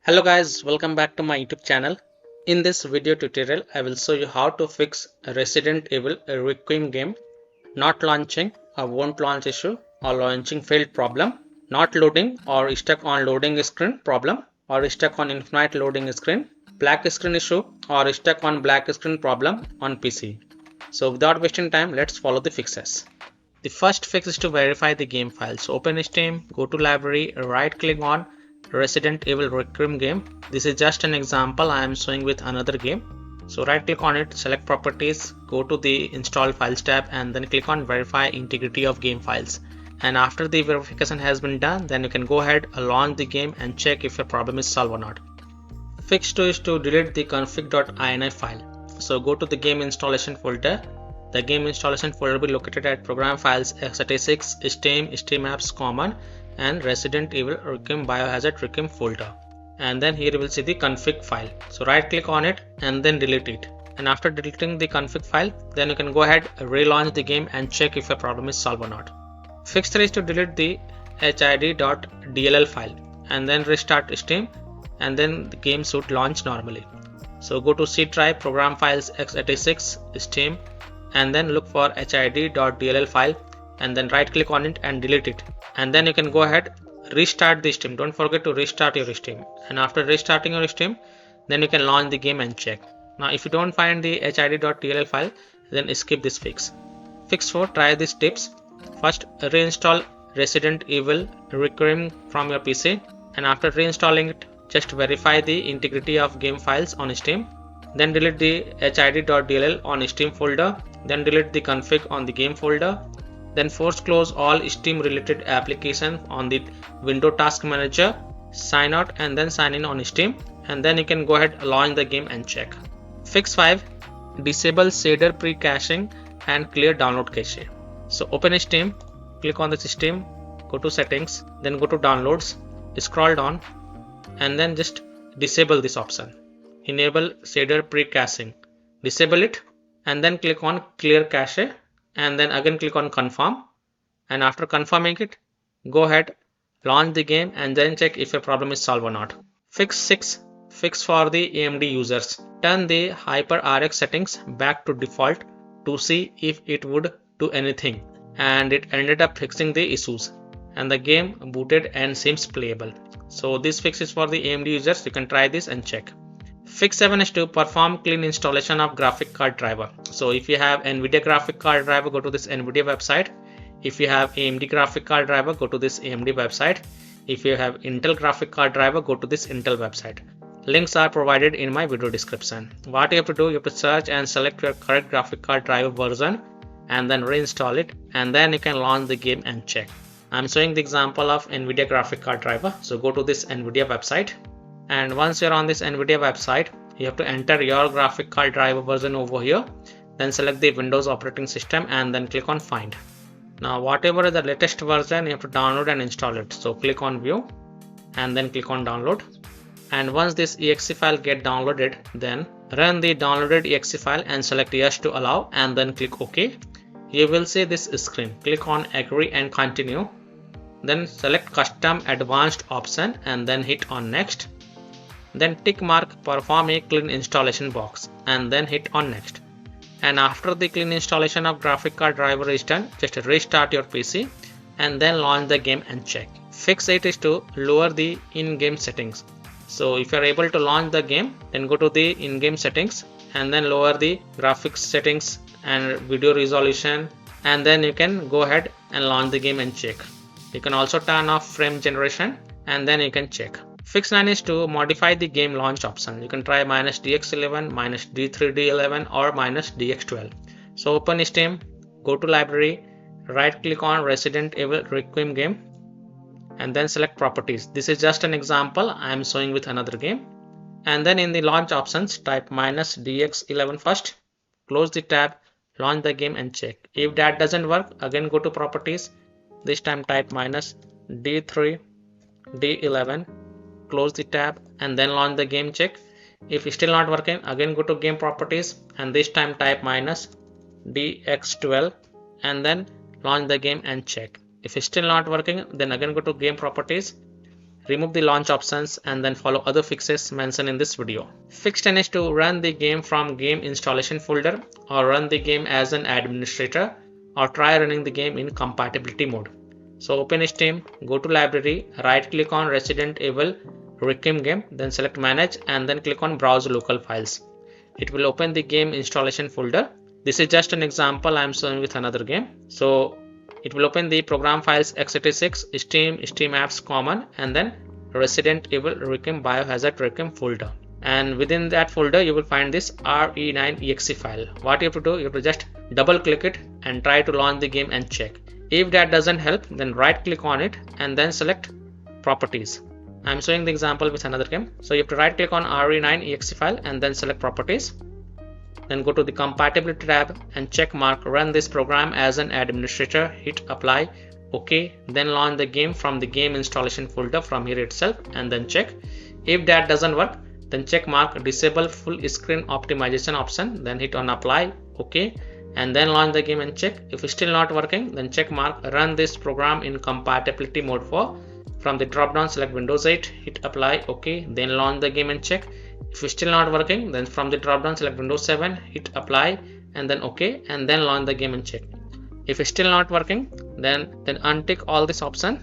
Hello guys, welcome back to my YouTube channel. In this video tutorial, I will show you how to fix a Resident Evil Requiem game not launching or won't launch issue or launching failed problem, not loading or stuck on loading screen problem or stuck on infinite loading screen, black screen issue or stuck on black screen problem on PC. So without wasting time, let's follow the fixes. The first fix is to verify the game files. Open Steam, go to library, right click on Resident Evil Requiem game. This is just an example I am showing with another game. So right click on it, select properties, go to the install files tab and then click on verify integrity of game files. And after the verification has been done, then you can go ahead, launch the game and check if your problem is solved or not. Fix 2 is to delete the config.ini file. So go to the game installation folder. The game installation folder will be located at program files x86, Steam, Steam apps common and Resident Evil Requiem biohazard Requiem folder. And then here you will see the config file. So right click on it and then delete it. And after deleting the config file, then you can go ahead, relaunch the game and check if your problem is solved or not. Fix 3 is to delete the hid.dll file and then restart Steam and then the game should launch normally. So go to C drive, program files x86, Steam and then look for hid.dll file and then right click on it and delete it. And then you can go ahead, restart the Steam. Don't forget to restart your Steam. And after restarting your Steam, then you can launch the game and check. Now if you don't find the hid.dll file, then skip this fix. Fix 4, try these tips. First, reinstall Resident Evil Requiem from your PC and after reinstalling it, just verify the integrity of game files on Steam. Then delete the hid.dll on Steam folder. Then delete the config on the game folder. Then force close all Steam related applications on the window task manager. Sign out and then sign in on Steam. And then you can go ahead, launch the game and check. Fix 5, disable shader pre-caching and clear download cache. So open Steam, click on the Steam, go to settings, then go to downloads, scroll down and then just disable this option. Enable shader pre-caching. Disable it and then click on clear cache and then again click on confirm. And after confirming it, go ahead, launch the game and then check if your problem is solved or not. Fix 6, fix for the AMD users. Turn the HyperRX settings back to default to see if it would do anything. And it ended up fixing the issues. And the game booted and seems playable. So this fix is for the AMD users. You can try this and check. Fix 7 is to perform clean installation of graphic card driver. So if you have NVIDIA graphic card driver, go to this NVIDIA website. If you have AMD graphic card driver, go to this AMD website. If you have Intel graphic card driver, go to this Intel website. Links are provided in my video description. What you have to do, you have to search and select your correct graphic card driver version and then reinstall it and then you can launch the game and check. I'm showing the example of NVIDIA graphic card driver. So go to this NVIDIA website. And once you're on this NVIDIA website, you have to enter your graphic card driver version over here. Then select the Windows operating system and then click on find. Now whatever is the latest version, you have to download and install it. So click on view and then click on download. And once this exe file get downloaded, then run the downloaded exe file and select yes to allow and then click OK. You will see this screen. Click on agree and continue. Then select custom advanced option and then hit on next. Then tick mark perform a clean installation box and then hit on next. And after the clean installation of graphic card driver is done, just restart your PC and then launch the game and check. Fix 8 is to lower the in-game settings. So if you are able to launch the game, then go to the in-game settings and then lower the graphics settings and video resolution and then you can go ahead and launch the game and check. You can also turn off frame generation and then you can check. Fix 9 is to modify the game launch option. You can try -DX11, -D3D11 or -DX12. So open Steam, go to library, right click on Resident Evil Requiem game and then select properties. This is just an example I am showing with another game. And then in the launch options, type -DX11 first, close the tab, launch the game and check. If that doesn't work, again go to properties. This time type -D3D11, close the tab and then launch the game, check. If it's still not working, again go to game properties and this time type -DX12 and then launch the game and check. If it's still not working, then again go to game properties remove the launch options and then follow other fixes mentioned in this video. Fix 10 is to run the game from game installation folder or run the game as an administrator or try running the game in compatibility mode. So open Steam, go to library, right click on Resident Evil Requiem game, then select manage and then click on browse local files. It will open the game installation folder. This is just an example I am showing with another game. So it will open the program files x86, Steam, Steam apps common and then Resident Evil Requiem Biohazard Requiem folder. And within that folder you will find this re9exe file. What you have to do, you have to just double click it and try to launch the game and check. If that doesn't help, then right click on it and then select properties. I'm showing the example with another game. So you have to right click on re9exe file and then select properties. Then go to the compatibility tab and check mark run this program as an administrator, hit apply, OK, then launch the game from the game installation folder from here itself and then check. If that doesn't work, then check mark disable full screen optimization option, then hit on apply, OK, and then launch the game and check. If it's still not working, then check mark run this program in compatibility mode for. From the drop down select Windows 8, hit apply, OK, then launch the game and check. If it's still not working, then from the drop down select Windows 7, hit apply and then OK, and then launch the game and check. If it's still not working, then untick all this option,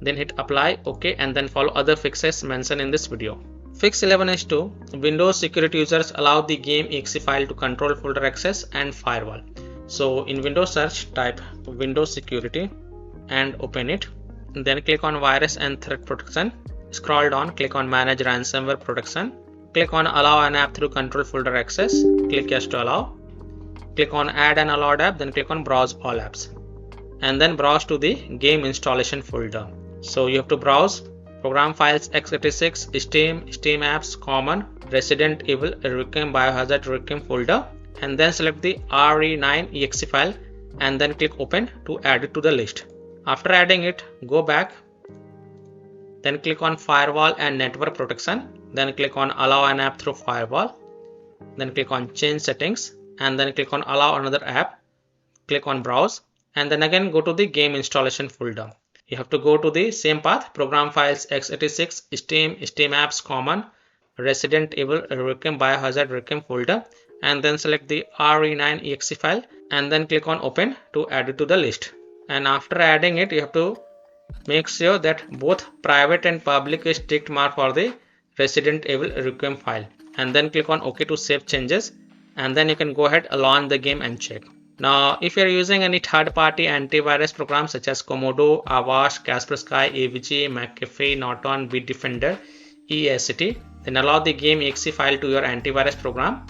then hit apply, OK, and then follow other fixes mentioned in this video. Fix 11 is to Windows security users allow the game exe file to control folder access and firewall. So in Windows search type Windows security and open it. Then click on virus and threat protection. Scroll down, click on manage ransomware protection. Click on allow an app through control folder access. Click yes to allow. Click on add an allowed app, then click on browse all apps. And then browse to the game installation folder. So you have to browse program files x86, Steam, Steam apps common, Resident Evil Requiem Biohazard Requiem folder, and then select the re9exe file and then click open to add it to the list. After adding it, go back, then click on firewall and network protection, then click on allow an app through firewall, then click on change settings and then click on allow another app, click on browse and then again go to the game installation folder. You have to go to the same path, program files x86, Steam, Steam apps common, Resident Evil Requiem Biohazard Requiem folder and then select the re9exe file and then click on open to add it to the list. And after adding it, you have to make sure that both private and public is ticked mark for the Resident Evil Requiem file and then click on OK to save changes and then you can go ahead and launch the game and check. Now if you are using any third-party antivirus programs such as Komodo, Avast, Kaspersky, AVG, McAfee, Norton, Bitdefender, EACT, then allow the game exe file to your antivirus program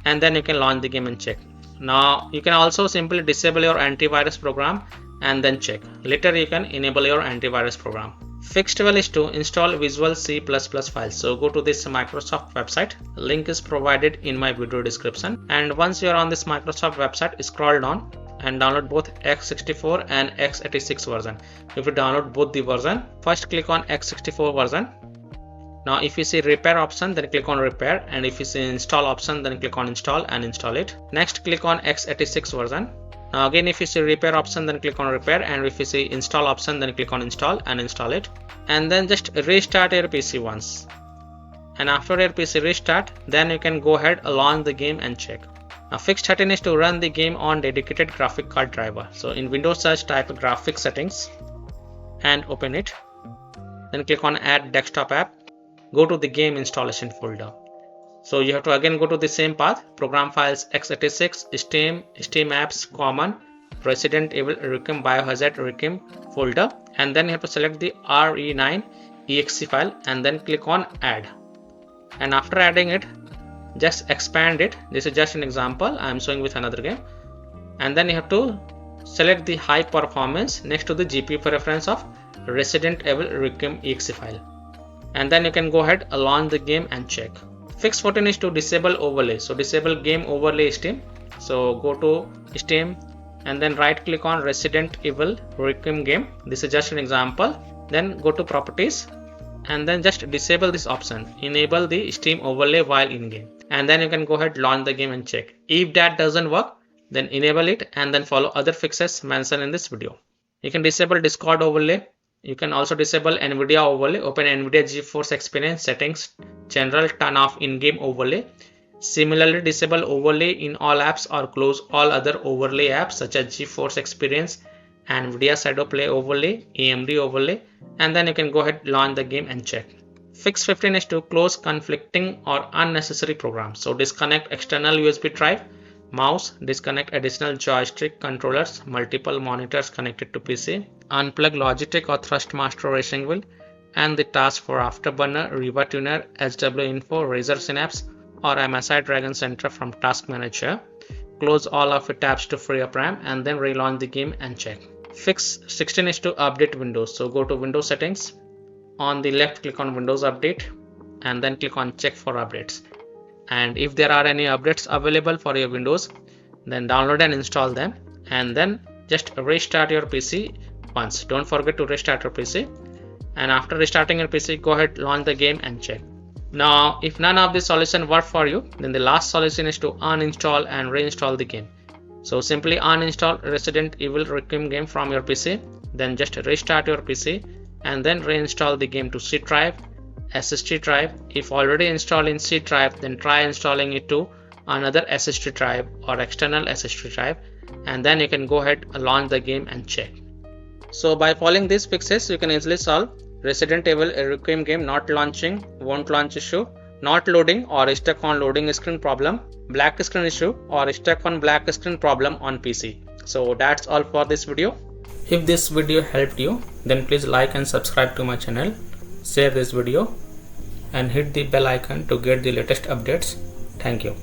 and then you can launch the game and check. Now you can also simply disable your antivirus program and then check. Later you can enable your antivirus program. Fix 12 is to install Visual C++ files. So go to this Microsoft website. Link is provided in my video description. And once you are on this Microsoft website, scroll down and download both x64 and x86 version. If you download both the version, first click on x64 version. Now if you see repair option, then click on repair, and if you see install option, then click on install and install it. Next click on x86 version. Now again if you see repair option, then click on repair, and if you see install option, then click on install and install it. And then just restart your PC once. And after your PC restart, then you can go ahead launch the game and check. Now fix 13 is to run the game on dedicated graphic card driver. So in Windows search type graphics settings and open it. Then click on add desktop app. Go to the game installation folder. So you have to again go to the same path, program files x86, Steam, Steam apps common, Resident Evil Requiem Biohazard Requiem folder, and then you have to select the re9exe file and then click on add. And after adding it, just expand it. This is just an example I am showing with another game. And then you have to select the high performance next to the GPU preference of Resident Evil Requiem exe file. And then you can go ahead launch the game and check. Fix 14 is to disable overlay. So disable game overlay Steam. So go to Steam and then right click on Resident Evil Requiem game. This is just an example. Then go to properties and then just disable this option. Enable the Steam overlay while in game. And then you can go ahead launch the game and check. If that doesn't work, then enable it and then follow other fixes mentioned in this video. You can disable Discord overlay You can also disable NVIDIA overlay, open NVIDIA GeForce Experience settings, general, turn off in-game overlay. Similarly, disable overlay in all apps or close all other overlay apps such as GeForce Experience, NVIDIA Shadow Play overlay, AMD overlay, and then you can go ahead, launch the game and check. Fix 15 is to close conflicting or unnecessary programs. So disconnect external USB drive, mouse, disconnect additional joystick controllers, multiple monitors connected to PC, unplug Logitech or Thrustmaster racing wheel, and the task for Afterburner, Riva Tuner, SW Info, Razer Synapse, or MSI Dragon Center from Task Manager. Close all of the tabs to free up RAM and then relaunch the game and check. Fix 16 is to update Windows. So go to Windows settings. On the left, click on Windows Update and then click on Check for updates. And if there are any updates available for your Windows, then download and install them, and then just restart your PC once. Don't forget to restart your PC, and after restarting your PC, go ahead, launch the game and check. Now, if none of these solutions work for you, then the last solution is to uninstall and reinstall the game. So simply uninstall Resident Evil Requiem game from your PC, then just restart your PC and then reinstall the game to C drive, SSD drive. If already installed in C drive, then try installing it to another SSD drive or external SSD drive, and then you can go ahead and launch the game and check. So by following these fixes, you can easily solve Resident Evil Requiem game not launching, won't launch issue, not loading or stuck on loading screen problem, black screen issue or stuck on black screen problem on PC. So that's all for this video. If this video helped you, then please like and subscribe to my channel, share this video and hit the bell icon to get the latest updates. Thank you.